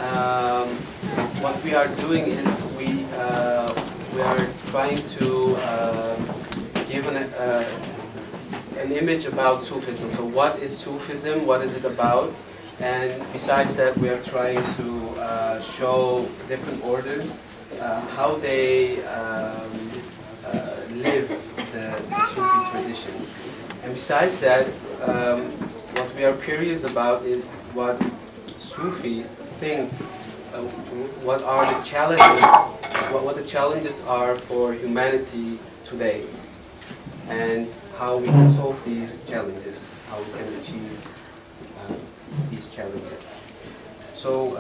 um, what we are doing is we are trying to give an image about Sufism. So what is Sufism? What is it about? And besides that, we are trying to show different orders how they live the Sufi tradition. And besides that, what we are curious about is what Sufis think, what are the challenges, what the challenges are for humanity today, and how we can solve these challenges, how we can achieve these challenges. So,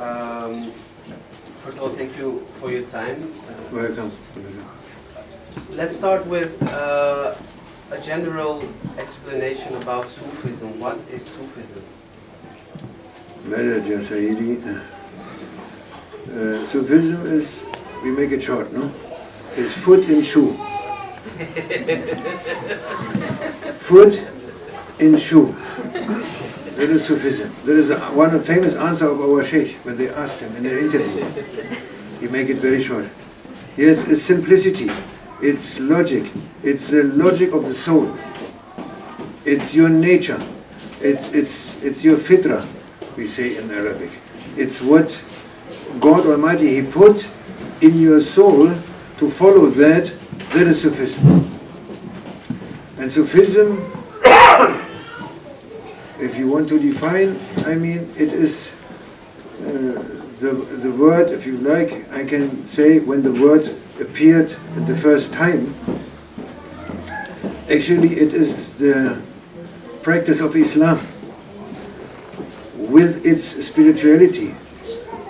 first of all, thank you for your time. Welcome. Let's start with a general explanation about Sufism. What is Sufism? Madad Ya Sayyidi. Sufism is, we make it short, no? Is foot in shoe. Foot in shoe. That is Sufism. That is one famous answer of our Sheikh when they asked him in an interview. He make it very short. Yes, it's simplicity. It's logic. It's the logic of the soul. It's your nature. It's your fitra, we say in Arabic. It's what God Almighty, He put in your soul to follow that. That is Sufism. And Sufism, if you want to define, I mean, it is the word, if you like, I can say when the word appeared at the first time, actually it is the practice of Islam with its spirituality,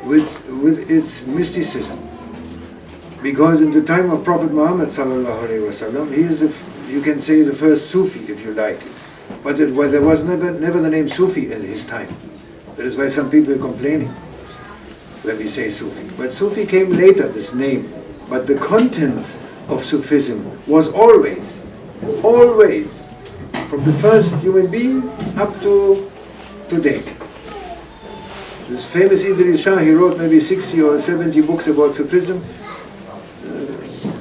with its mysticism. Because in the time of Prophet Muhammad sallallahu alaihi wasallam, he is, you can say, the first Sufi, if you like. But there was never the name Sufi in his time. That is why some people are complaining when we say Sufi. But Sufi came later, this name. But the contents of Sufism was always, from the first human being up to today. This famous Idris Shah, he wrote maybe 60 or 70 books about Sufism.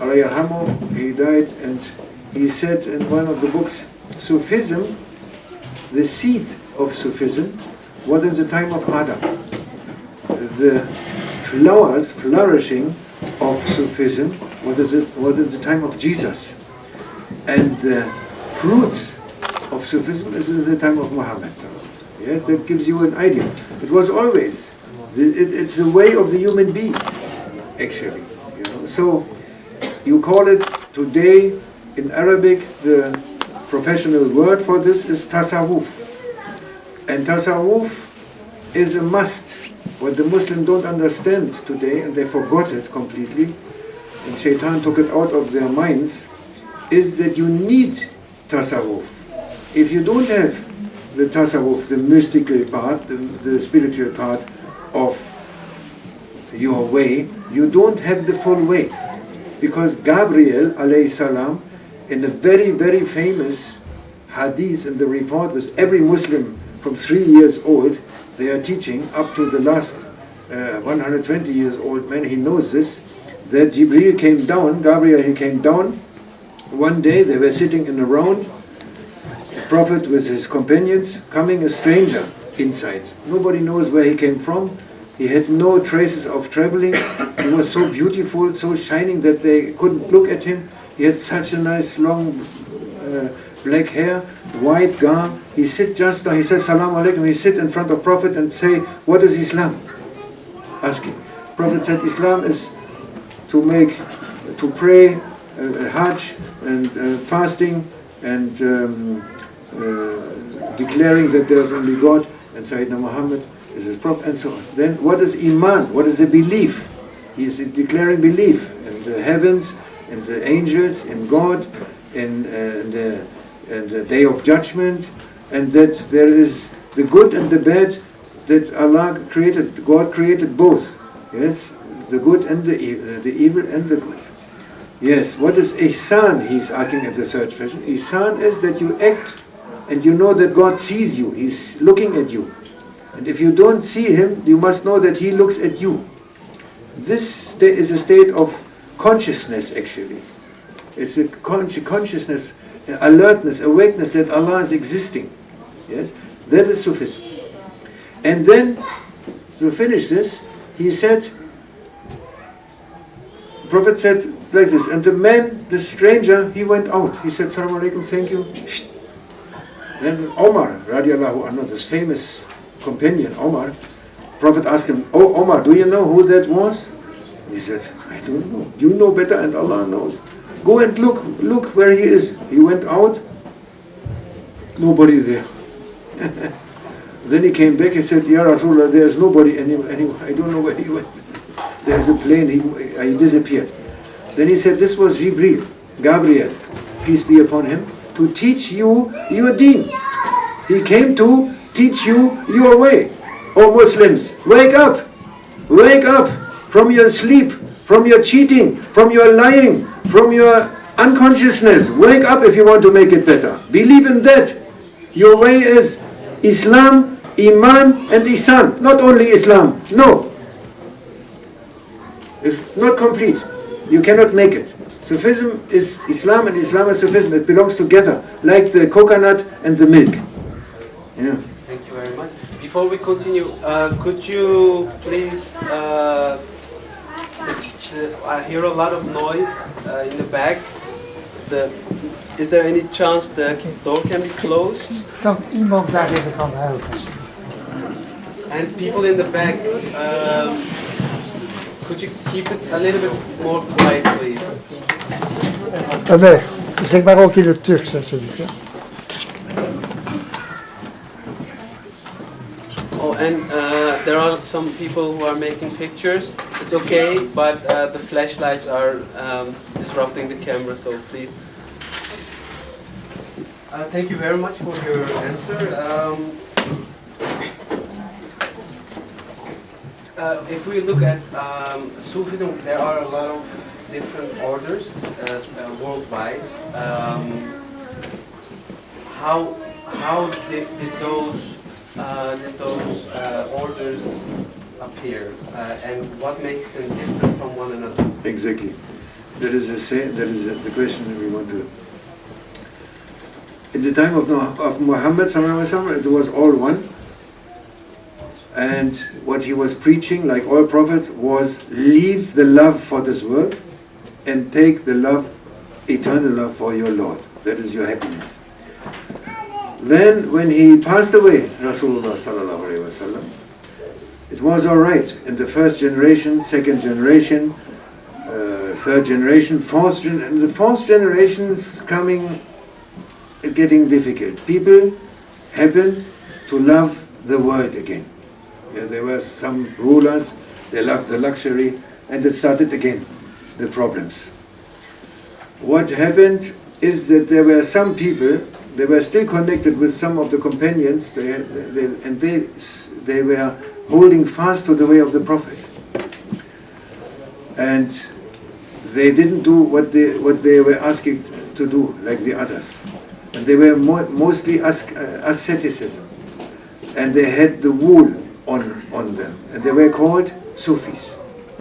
He died, and he said in one of the books, Sufism, the seed of Sufism was in the time of Adam. The flourishing of Sufism was in the time of Jesus. And the fruits of Sufism is in the time of Muhammad. Yes, that gives you an idea. It was always. It's the way of the human being, actually. You know? So you call it today in Arabic, the professional word for this is tasawwuf. And tasawwuf is a must. What the Muslims don't understand today, and they forgot it completely, and Shaitan took it out of their minds, is that you need tasawwuf. If you don't have the tasawwuf, the mystical part, the spiritual part of your way, you don't have the full way. Because Gabriel alayhi salam, in a very, very famous hadith in the report, with every Muslim from 3 years old, they are teaching up to the last 120 years old man, he knows this, that Jibreel came down, Gabriel, he came down, one day they were sitting in a round, the Prophet with his companions, coming a stranger inside. Nobody knows where he came from, he had no traces of traveling, he was so beautiful, so shining that they couldn't look at him, he had such a nice long black hair, white garb. He sit just now, he says Salaam alaikum, he sit in front of Prophet and say, what is Islam? Asking. Prophet said Islam is to pray, Hajj and fasting and declaring that there is only God and Sayyidina Muhammad is his prophet and so on. Then what is Iman? What is the belief? He is declaring belief in the heavens, in the angels, in God, in the day of judgment, and that there is the good and the bad that Allah created. God created both. Yes, the good and the evil and the good. Yes, what is ihsan? He's asking at the third question. Ihsan is that you act and you know that God sees you. He's looking at you. And if you don't see him, you must know that he looks at you. This is a state of consciousness actually. It's a consciousness, alertness, awakeness that Allah is existing. Yes, that is Sufism. And then, to finish this, he said, the Prophet said like this, and the man, the stranger, he went out. He said, Assalamu alaikum, thank you. Then Omar, radiallahu anhu, this famous companion, Omar, Prophet asked him, oh Omar, do you know who that was? He said, I don't know. You know better and Allah knows. Go and look where he is. He went out, nobody there. Then he came back, he said, Ya Rasulullah, there's nobody anywhere. I don't know where he went. There's a plane, he disappeared. Then he said, this was Gabriel, peace be upon him, to teach you your deen. He came to teach you your way. O Muslims, wake up! Wake up from your sleep, from your cheating, from your lying, from your unconsciousness. Wake up if you want to make it better. Believe in that. Your way is Islam, Iman and Ihsan. Not only Islam. No. It's not complete. You cannot make it. Sufism is Islam and Islam is Sufism. It belongs together, like the coconut and the milk. Yeah. Thank you very much. Before we continue, could you please, I hear a lot of noise in the back. Is there any chance the door can be closed? Kan iemand daar even van helpen? And people in the back, could you keep it a little bit more quiet, please? Nee, zeg maar ook in het Turks natuurlijk. Hè. Oh, and there are some people who are making pictures. It's okay, but the flashlights are disrupting the camera, so please. Thank you very much for your answer. If we look at Sufism, there are a lot of different orders worldwide. How did those orders appear, and what makes them different from one another? Exactly. That is the question that we want to. In the time of Muhammad, it was all one. And what he was preaching, like all prophets, was leave the love for this world and take the love, eternal love for your Lord. That is your happiness. Then when he passed away, Rasulullah sallallahu alaihi wasallam, it was all right in the first generation, second generation, third generation, fourth generation, and the fourth generation is coming, getting difficult. People happened to love the world again. Yeah, there were some rulers, they loved the luxury, and it started again, the problems. What happened is that there were some people, they were still connected with some of the companions, they were holding fast to the way of the Prophet. And they didn't do what they were asking to do, like the others. And they were mostly asceticism. And they had the wool on them. And they were called Sufis.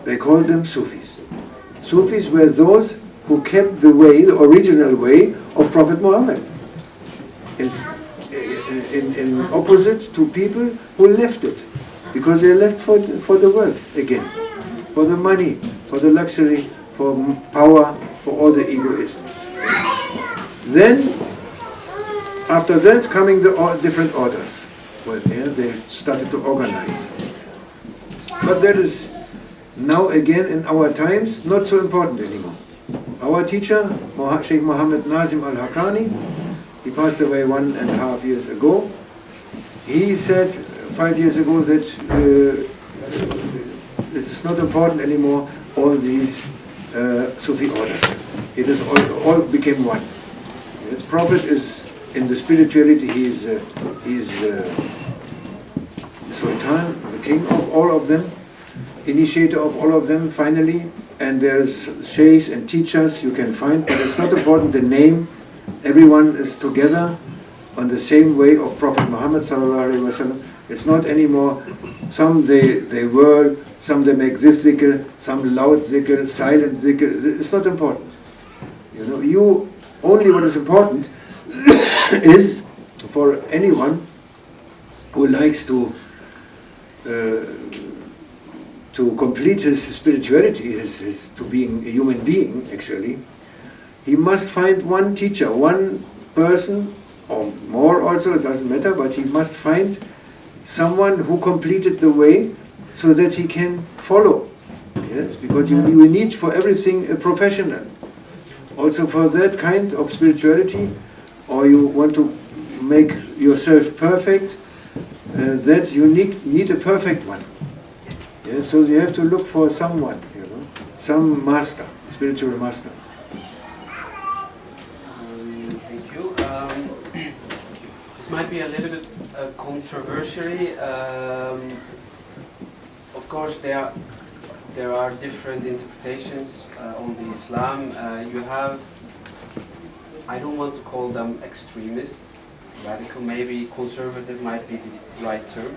They called them Sufis. Sufis were those who kept the way, the original way of Prophet Muhammad. In opposite to people who left it. Because they left for the world again. For the money, for the luxury, for power, for all the egoisms. Then, after that, coming the different orders. Well, yeah, they started to organize. But that is now again in our times not so important anymore. Our teacher, Sheikh Muhammad Nazim al-Haqqani, he passed away 1.5 years ago. He said 5 years ago that it is not important anymore, all these Sufi orders. It is all became one. Yes, Prophet is in the spirituality, he is Sultan, the king of all of them, initiator of all of them finally, and there's sheikhs and teachers you can find, but it's not important the name. Everyone is together on the same way of Prophet Muhammad sallallahu alaihi wasallam. It's not anymore, some they whirl, some they make this zikr, some loud zikr, silent zikr. It's not important. You know, only what is important is for anyone who likes to complete his spirituality, his to being a human being actually, he must find one teacher, one person, or more also, it doesn't matter, but he must find someone who completed the way so that he can follow. Yes, because you need for everything a professional. Also for that kind of spirituality, or you want to make yourself perfect, that you need a perfect one. Yes, so you have to look for someone, you know, some master, spiritual master. Thank you. This might be a little bit controversial. Of course, there are different interpretations on the Islam. You have, I don't want to call them extremists, radical, maybe conservative might be the right term.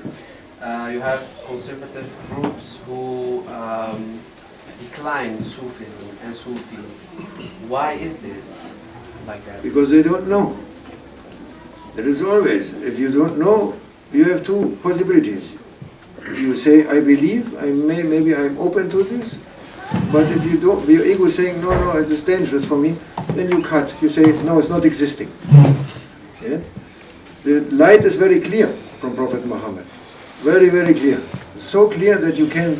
You have conservative groups who decline Sufism and Sufis. Why is this like that? Because they don't know. There is always, if you don't know, you have two possibilities. You say, I believe, maybe I'm open to this, but if you don't, your ego is saying, no, it is dangerous for me, then you cut. You say, no, it's not existing. Yes? The light is very clear from Prophet Muhammad. Very, very clear. So clear that you can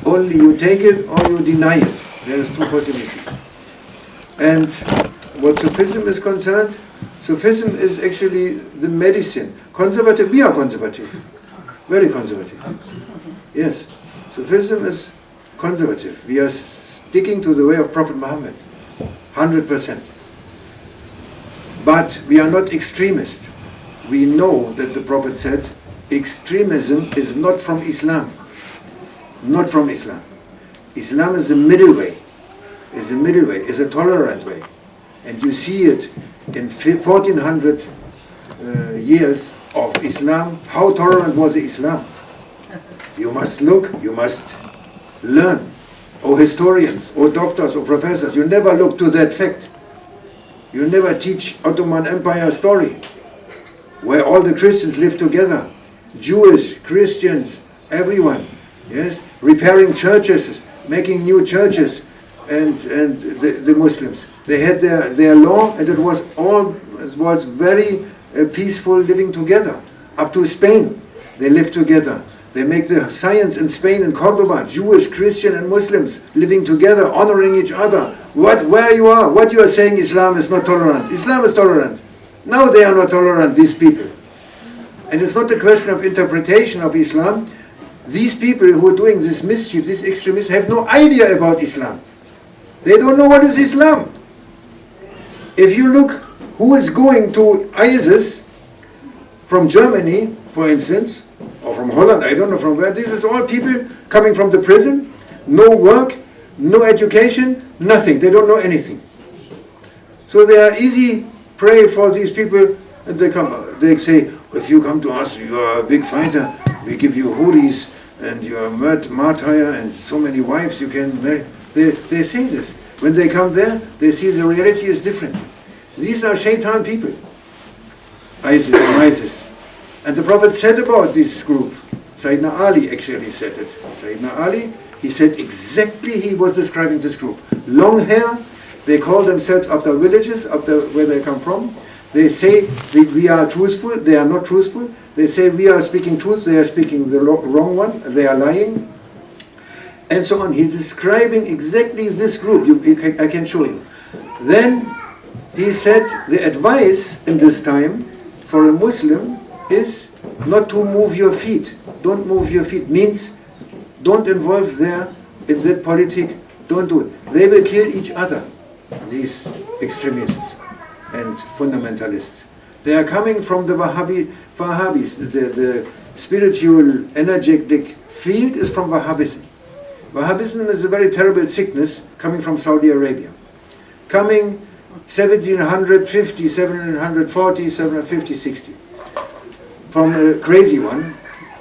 only you take it or you deny it. There is two possibilities. And what Sufism is concerned, Sufism is actually the medicine. Conservative, we are conservative. Very conservative. Yes. Sufism is conservative. We are sticking to the way of Prophet Muhammad. 100%. But we are not extremists. We know that the Prophet said, extremism is not from Islam. Not from Islam. Islam is a middle way. Is a middle way. Is a tolerant way. And you see it in 1400 years of Islam. How tolerant was Islam? You must look, you must learn. O historians, O doctors, O professors, you never look to that fact. You never teach Ottoman Empire story, where all the Christians live together. Jewish, Christians, everyone, yes, repairing churches, making new churches, and the Muslims. They had their law, and it was very peaceful living together. Up to Spain, they live together. They make the science in Spain and Cordoba, Jewish, Christian, and Muslims living together, honoring each other. Where you are, what you are saying, Islam is not tolerant. Islam is tolerant. Now they are not tolerant, these people. And it's not a question of interpretation of Islam. These people who are doing this mischief, these extremists, have no idea about Islam. They don't know what is Islam. If you look who is going to ISIS from Germany, for instance, or from Holland, I don't know from where, this is all people coming from the prison, no work, no education, nothing. They don't know anything. So they are easy prey for these people, and they say, if you come to us, you are a big fighter, we give you hoodies, and you are martyr, and so many wives you can marry. They say this. When they come there, they see the reality is different. These are shaitan people. ISIS. And the Prophet said about this group, Sayyidina Ali actually said it. Sayyidina Ali, he said exactly, he was describing this group. Long hair, they call themselves after villages, after where they come from. They say that we are truthful, they are not truthful. They say we are speaking truth, they are speaking the wrong one, they are lying. And so on. He's describing exactly this group. I can show you. Then he said the advice in this time for a Muslim is not to move your feet. Don't move your feet. Means don't involve there in that politic. Don't do it. They will kill each other, these extremists and fundamentalists. They are coming from the Wahhabis. The spiritual, energetic field is from Wahhabism. Wahhabism is a very terrible sickness coming from Saudi Arabia. Coming 1750, 1740, 1750, 60. from a crazy one,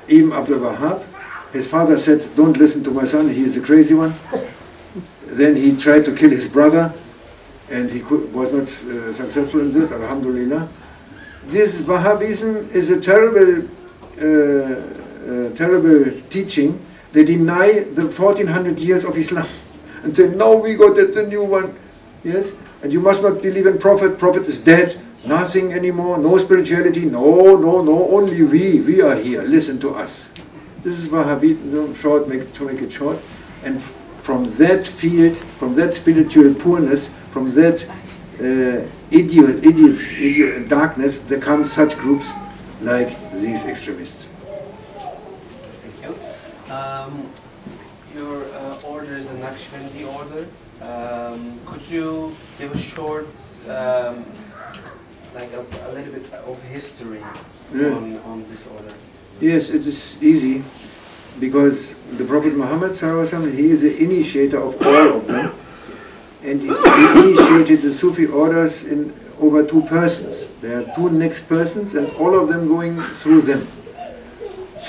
Ibn Abdul Wahhab. His father said, don't listen to my son, he is the crazy one. Then he tried to kill his brother, and he was not successful in that, alhamdulillah. This Wahhabism is a terrible teaching. They deny the 1400 years of Islam and say, now we got the new one. Yes, and you must not believe in Prophet. Prophet is dead, nothing anymore, no spirituality, no, only we are here, listen to us. This is Wahhabi, to make it short. And from that field, from that spiritual poorness, from that idiot darkness, there come such groups like these extremists. Thank you. Your order is a Naqshbandi order. Could you give a short, like a little bit of history on this order? Yes, it is easy, because the Prophet Muhammad ﷺ, he is the initiator of all of them, and he initiated the Sufi orders in over 2 persons. There are 2 next persons, and all of them going through them.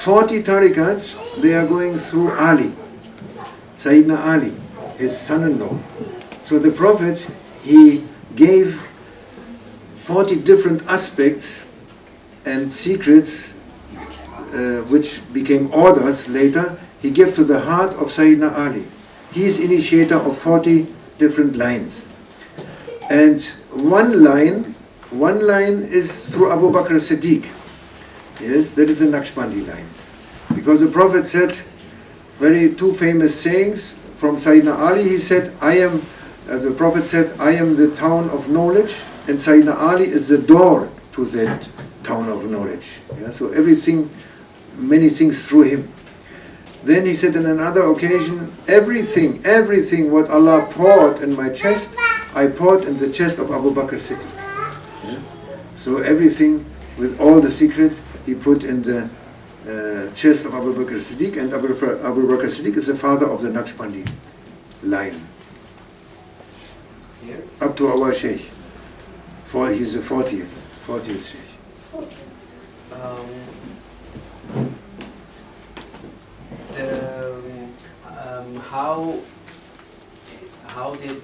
40 tarikats, they are going through Ali, Sayyidina Ali, his son-in-law. So the Prophet, he gave 40 different aspects and secrets which became orders later, he gave to the heart of Sayyidina Ali. He is initiator of 40 different lines. And one line is through Abu Bakr as-Siddiq. Yes, that is a Naqshbandi line. Because the Prophet said, 2 famous sayings from Sayyidina Ali, he said, the Prophet said, I am the town of knowledge, and Sayyidina Ali is the door to that town of knowledge. Yeah? So many things through him. Then he said on another occasion, everything what Allah poured in my chest, I poured in the chest of Abu Bakr Siddiq. Yeah? So everything with all the secrets he put in the chest of Abu Bakr Siddiq, and Abu Bakr Siddiq is the father of the Naqshbandi line. It's clear. Up to our Sheikh. He's the 40th Sheikh. How did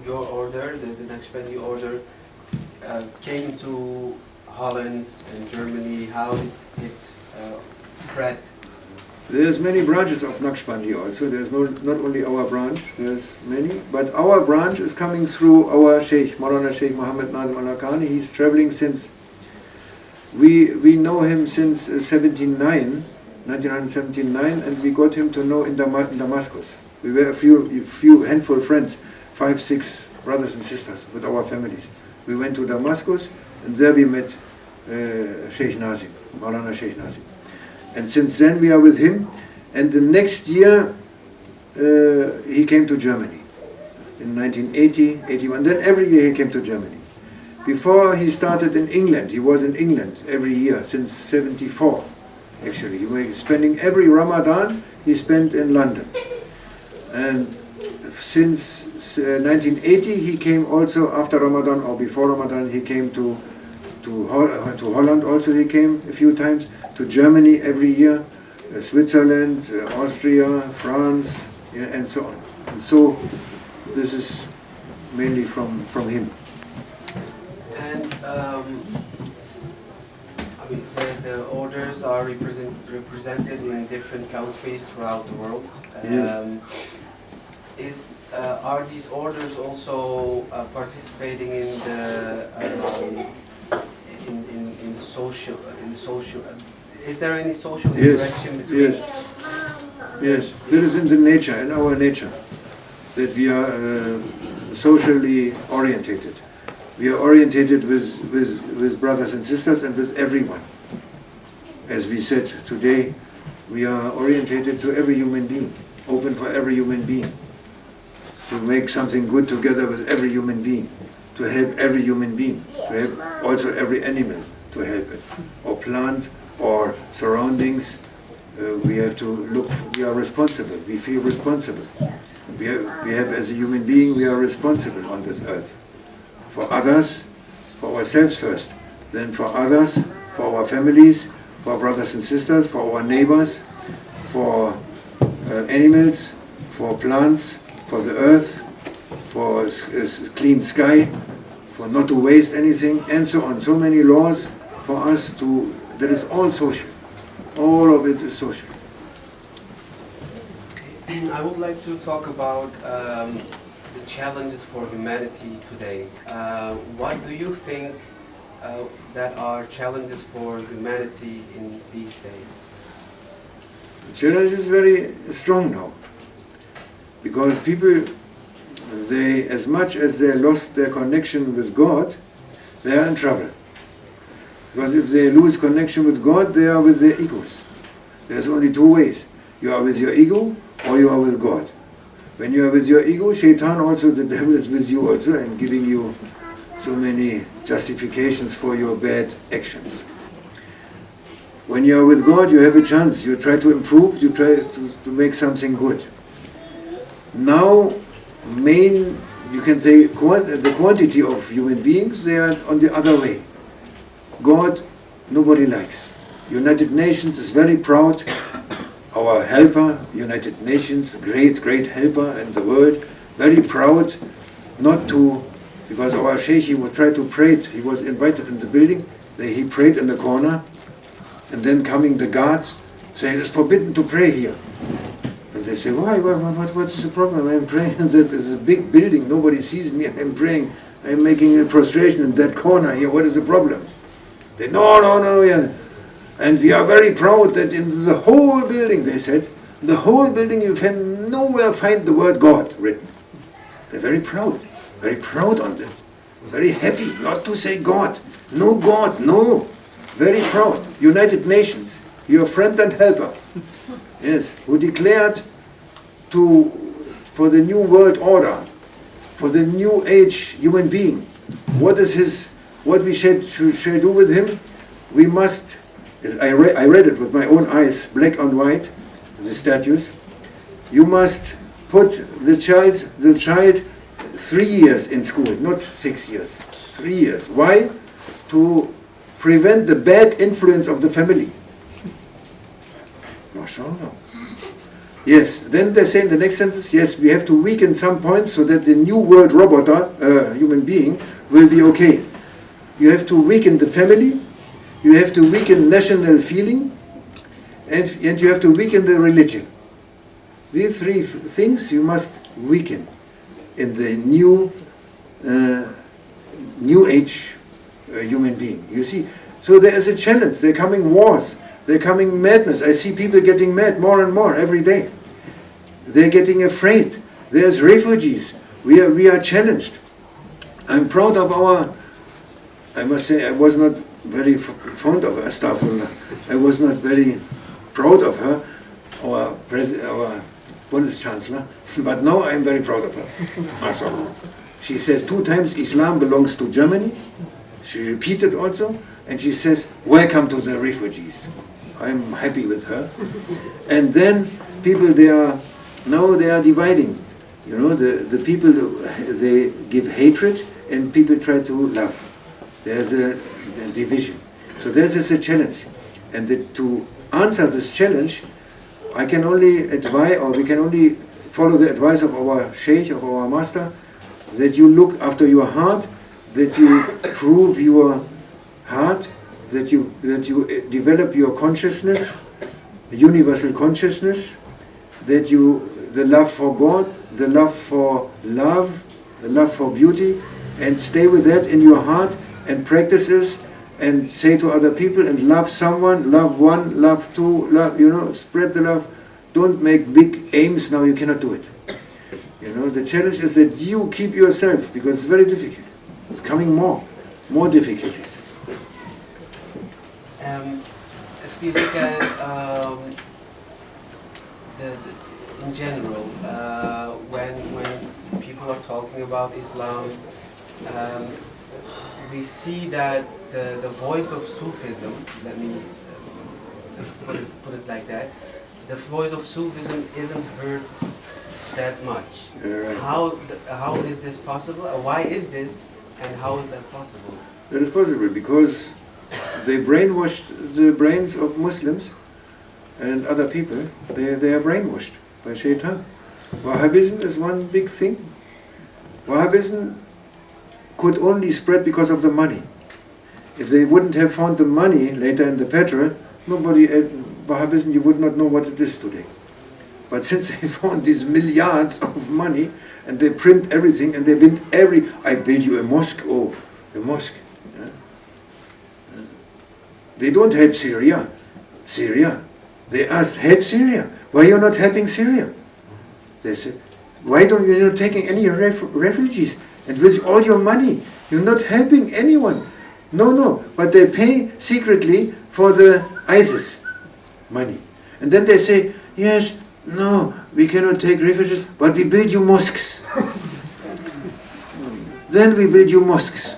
your order, the Naqshbandi order, came to Holland and Germany? How did it spread? There's many branches of Naqshbandi also. There's not only our branch, there's many, but our branch is coming through our Sheikh, Maulana Sheikh Muhammad Nazim al-Haqqani. He's traveling since, we know him since 1979, and we got him to know in Damascus. We were a few handful friends, 5, 6 brothers and sisters with our families. We went to Damascus, and there we met Sheikh Nazim, Maulana Sheikh Nazim. And since then we are with him, and the next year he came to Germany, in 1980, 81, then every year he came to Germany. Before he started in England, he was in England every year, since 74 actually. He was spending every Ramadan, he spent in London. And since 1980 he came also after Ramadan or before Ramadan, he came to Holland also, he came a few times, to Germany every year, Switzerland, Austria, France, and so on. And so this is mainly from him. And the orders are represented in different countries throughout the world. Yes. Are these orders also participating in the in the social is there any social interaction between? Yes, there is in our nature, that we are socially orientated. We are orientated with brothers and sisters and with everyone. As we said today, we are orientated to every human being, open for every human being, to make something good together with every human being, to help every human being, to help also every animal, to help it, or plant, or surroundings. We have to look, we are responsible, we feel responsible. We have as a human being, we are responsible on this earth. For others, for ourselves first, then for others, for our families, for our brothers and sisters, for our neighbors, for animals, for plants, for the earth, for clean sky, for not to waste anything, and so on. So many laws for us to, that is all social. All of it is social. I would like to talk about the challenges for humanity today. What do you think that are challenges for humanity in these days? The challenge is very strong now, because people, they, as much as they lost their connection with God, they are in trouble. Because if they lose connection with God, they are with their egos. There's only two ways. You are with your ego, or you are with God. When you are with your ego, Shaitan also, the devil is with you also, and giving you so many justifications for your bad actions. When you are with God, you have a chance. You try to improve, you try to make something good. Now, you can say, the quantity of human beings, they are on the other way. God, nobody likes. United Nations is very proud. Our helper, United Nations, great helper in the world, very proud not to, because our Sheikh, he would try to pray, he was invited in the building, he prayed in the corner, and then coming the guards, saying, it's forbidden to pray here. And they say, why, what is the problem? I'm praying in that, there's a big building, nobody sees me, I'm praying, I'm making a prostration in that corner here, what is the problem? They, no, yeah. And we are very proud that in the whole building, they said, the whole building you can nowhere find the word God written. They're very proud on that. Very happy not to say God. No God, no. Very proud. United Nations, your friend and helper. Yes, who declared for the new world order, for the new age human being. What we shall do with him? We must, I read it with my own eyes, black on white, the statues. You must put the child 3 years in school, not 6 years, 3 years. Why? To prevent the bad influence of the family. MashaAllah. Yes, then they say in the next sentence, yes, we have to weaken some points so that the new world human being, will be okay. You have to weaken the family, you have to weaken national feeling, and you have to weaken the religion. These three things you must weaken in the new age human being. You see, so there is a challenge. There are coming wars. There are coming madness. I see people getting mad more and more every day. They're getting afraid. There's refugees. We are challenged. I'm proud of I must say, I was not very fond of her, Astaghfirullah. I was not very proud of her, our Bundeschancellor, but now I'm very proud of her. MashaAllah. She said 2 times Islam belongs to Germany. She repeated also, and she says, welcome to the refugees. I'm happy with her. And then people, they are dividing. You know, the people, they give hatred, and people try to love. There's a division. So this is a challenge. And to answer this challenge, I can only advise, or we can only follow the advice of our Sheikh, of our Master, that you look after your heart, that you prove your heart, that you develop your consciousness, universal consciousness, that the love for God, the love for love, the love for beauty, and stay with that in your heart and practice this and say to other people and love someone, love one, love two, love, spread the love. Don't make big aims now, you cannot do it. The challenge is that you keep yourself, because it's very difficult. It's coming more difficulties. If we look at in general, when people are talking about Islam, we see that the voice of Sufism, let me put it like that, the voice of Sufism isn't heard that much. Right. How is this possible? Why is this, and how is that possible? That is possible because They brainwashed the brains of Muslims and other people. They are brainwashed by shaitan. Wahhabism is one big thing. Wahhabism could only spread because of the money. If they wouldn't have found the money later in the petrol, Wahhabism, you would not know what it is today. But since they found these milliards of money, and they print everything, and they build I build you a mosque, oh, a mosque. Yeah. They don't help Syria. They asked, help Syria. Why are you not helping Syria? They said, why don't you not taking any refugees? And with all your money, you're not helping anyone. No, but they pay secretly for the ISIS money. And then they say, yes, no, we cannot take refugees, but we build you mosques. Then we build you mosques.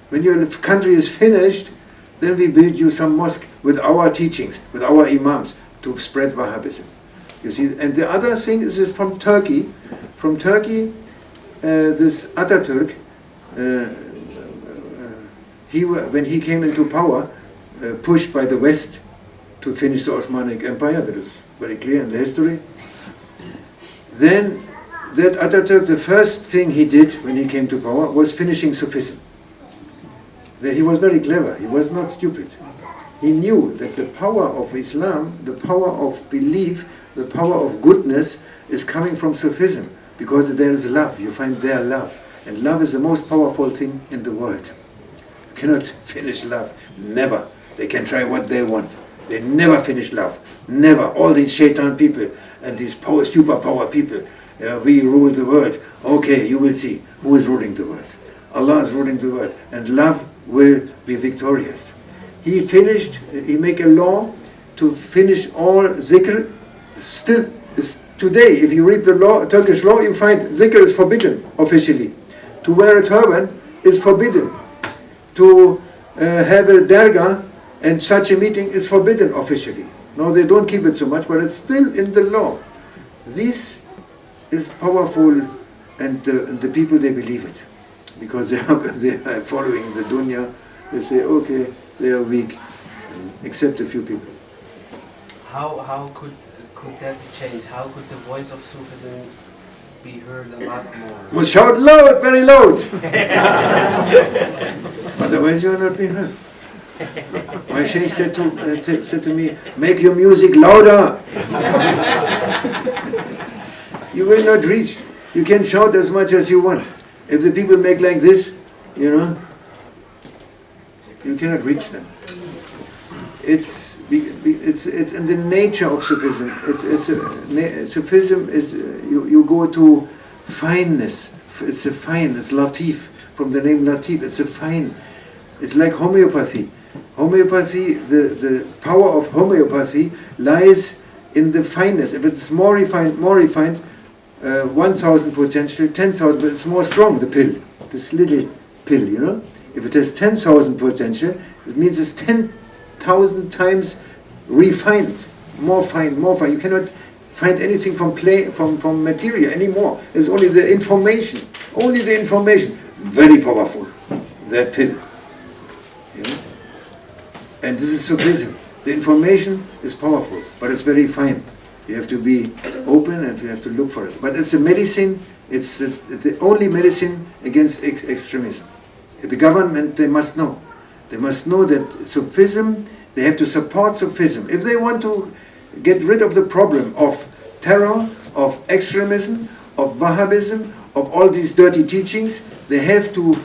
When your country is finished, then we build you some mosque with our teachings, with our imams, to spread Wahhabism. You see, and the other thing is from Turkey. From Turkey, this Ataturk, when he came into power, pushed by the West to finish the Osmanic Empire, that is very clear in the history. Then that Ataturk, the first thing he did when he came to power was finishing Sufism. He was very clever, he was not stupid. He knew that the power of Islam, the power of belief, the power of goodness is coming from Sufism, because there is love, you find there love. And love is the most powerful thing in the world. You cannot finish love, never. They can try what they want. They never finish love, never. All these shaitan people and these superpower people, we rule the world. Okay, you will see who is ruling the world. Allah is ruling the world, and love will be victorious. He make a law to finish all zikr. Still, today, if you read the law, Turkish law, you find zikr is forbidden officially. To wear a turban is forbidden. To have a dargah and such a meeting is forbidden officially. No, they don't keep it so much, but it's still in the law. This is powerful, and the people, they believe it. Because they are following the dunya. They say, okay, they are weak, except a few people. How could that be changed? How could the voice of Sufism be heard a lot more? Well, shout loud, very loud. Otherwise you are not being heard. My Sheikh said to me, make your music louder. You will not reach. You can shout as much as you want. If the people make like this, you cannot reach them. It's in the nature of Sufism. Sufism is you go to fineness. It's latif, from the name latif. It's a fine. It's like homeopathy. Homeopathy, the power of homeopathy lies in the fineness. If it's more refined, 1,000 potential, 10,000, but it's more strong, the pill. This little pill, If it has 10,000 potential, it means it's 10,000 times refined, more fine. You cannot find anything from material anymore. It's only the information. Very powerful, that pill. And this is Sufism. The information is powerful, but it's very fine. You have to be open and you have to look for it. But it's a medicine, it's the only medicine against extremism. The government, they must know. They must know that Sufism, they have to support Sufism. If they want to get rid of the problem of terror, of extremism, of Wahhabism, of all these dirty teachings, they have to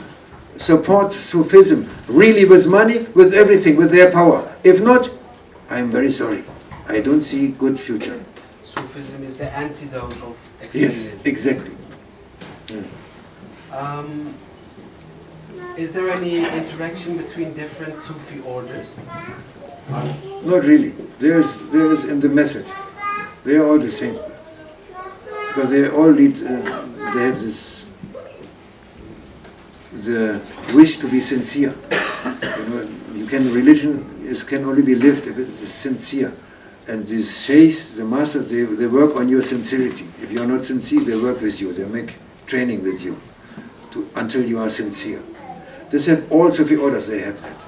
support Sufism, really with money, with everything, with their power. If not, I'm very sorry. I don't see good future. Sufism is the antidote of extremism. Yes, exactly. Is there any interaction between different Sufi orders? Not really. There is in the method. They are all the same. Because they all lead, they have the wish to be sincere. Religion can only be lived if it is sincere. And these sheikhs, the masters, they work on your sincerity. If you are not sincere, they work with you. They make training with you until you are sincere. This have all Sufi orders. They have that.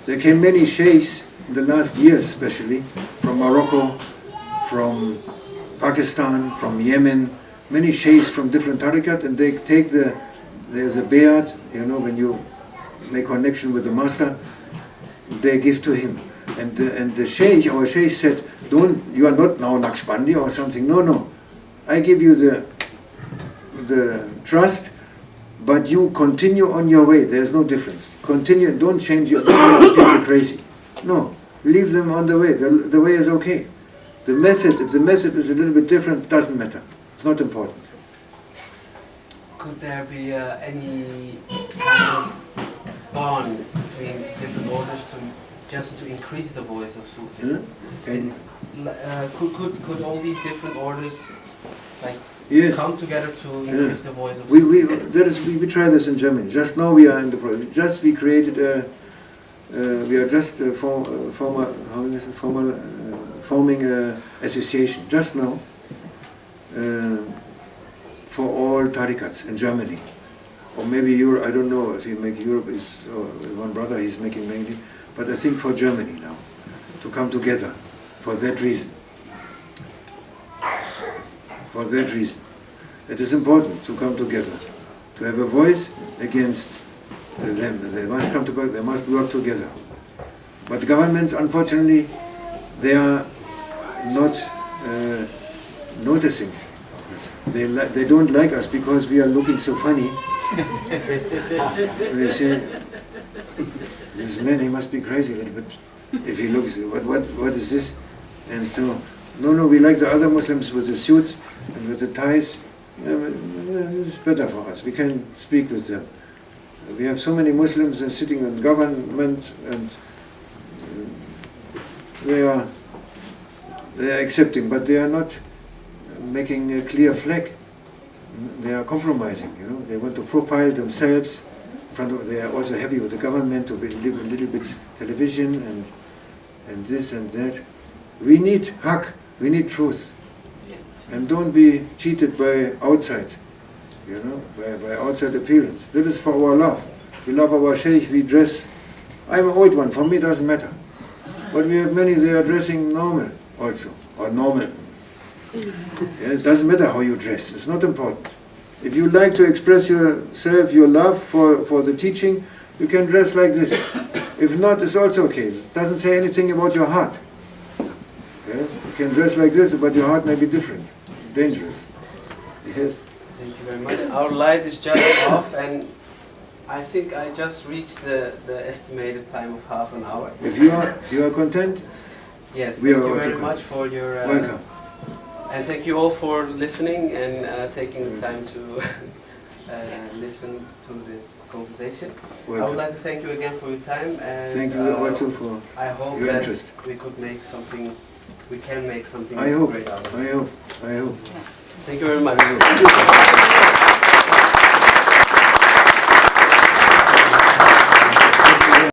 There came many sheikhs in the last years, especially from Morocco, from Pakistan, from Yemen, many sheikhs from different tariqat, and they take there's a bayat, you know, when you make connection with the master, they give to him. And the sheikh, our sheikh said, you are not now Naqshbandi or something, no, I give you the trust, but you continue on your way, there's no difference. Continue, don't change your people crazy. No, leave them on the way, the way is okay. The method, if the method is a little bit different, doesn't matter. It's not important. Could there be any kind of bond between different orders to increase the voice of Sufism? Could all these different orders come together to increase the voice of Sufism? We try this in Germany. Just now we are in the process. We created we are just forming an association just now for all tarikats in Germany, or maybe Europe. I don't know if he make Europe is one brother he's making mainly, but I think for Germany now to come together for that reason. For that reason, it is important to come together, to have a voice against them. They must come together. They must work together. But the governments, unfortunately, they are not noticing us. They don't like us because we are looking so funny. They say, this man, he must be crazy a little bit if he looks, what is this? And so, no, we like the other Muslims with the suits and with the ties. It's better for us. We can speak with them. We have so many Muslims sitting in government, and they are accepting, but they are not making a clear flag. They are compromising, you know. They want to profile themselves. They are also happy with the government to live a little bit television and this and that. We need haqq, we need truth. And don't be cheated by outside, you know, by outside appearance. That is for our love. We love our sheikh, we dress. I'm an old one, for me it doesn't matter. But we have many, they are dressing normal also, or normal. Yeah, it doesn't matter how you dress, it's not important. If you like to express yourself, your love for the teaching, you can dress like this. If not, it's also okay. It doesn't say anything about your heart. Yeah? You can dress like this, but your heart may be different. Dangerous. Yes. Thank you very much. Our light is just off, and I think I just reached the estimated time of half an hour. If you are content, yes. We thank are you also very much for your welcome. And thank you all for listening and taking the time to listen to this conversation. Welcome. I would like to thank you again for your time, and Thank you also for I hope your that interest. we could make something. We can make something I hope. great out of it. I hope. Thank you very much.